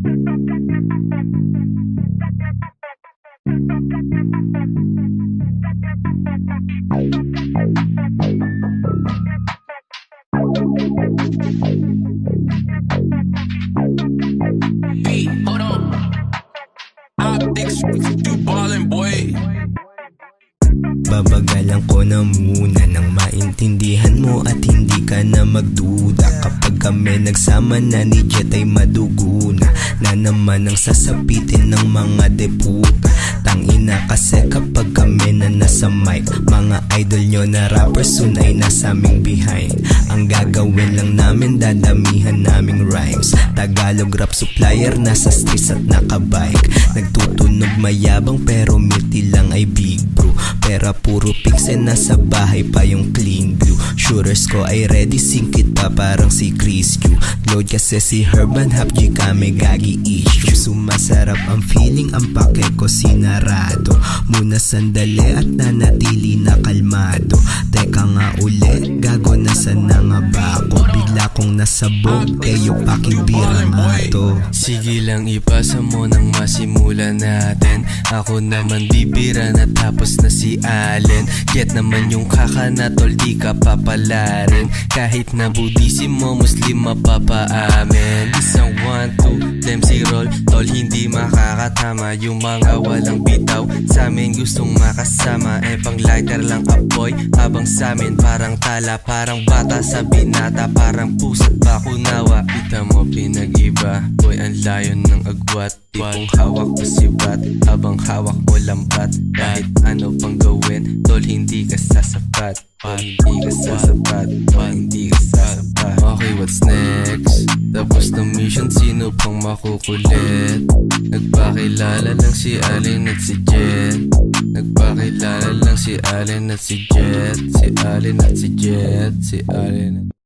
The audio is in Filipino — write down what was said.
Hold on. Optics, you ballin', boy. Babagalan ko na muna nang maintindihan mo at hindi ka na magduda. Kapag kami nagsama na ni Jet ay madugo na naman ang sasapitin ng mga deputa. Tangina kasi kapag kami na nasa mic, mga idol nyo na rappers soon ay nasa aming behind. Ang gagawin lang namin, dadamihan naming rhymes. Tagalog rap supplier, nasa streets at nakabike. Nagtutunog mayabang pero mirti lang ay big bro. Pera puro pixel, nasa bahay pa yung clean glue. Shooters ko ay ready, singkit pa parang si Chris Q. Load kasi si Herman Hap G kami gagi issue. Sumasarap ang feeling, ang pake ko sinarado. Muna sandali at nanatili na kalmado. Teka nga uli, gago nasan na nga ba ako? Bigla kong nasabog, kayo pakibira nga to. Sige lang ipasa mo nang masimulan natin. Ako naman bibira na tapos na si Allen. Get naman yung kakana tol, di ka papalarin. Kahit na Buddhism mo, Muslim mapapaamin. Isang 1, 2, MC roll, tol hindi makakatama. Yung mga walang bitaw, sa amin gustong makasama. Pang lighter lang apoy, habang sa amin parang tala. Parang bata sa binata, parang pusa't bakunawa. Kita mo pinag-iba, boy ang layo ng agwat. Tipong hawak mo sibat, habang hawak mo lambat. Kahit ano pang gawin, tol hindi ka sasapat. Hindi ka sasapat, hindi ka sasapat. Okay, what's next? Tapos ng mission, sino pang makukulit? Nagpakilala lang si Allen at si Jet. Nagpakilala lang si Allen at si Jet. Si Allen at si Jet. Si Allen at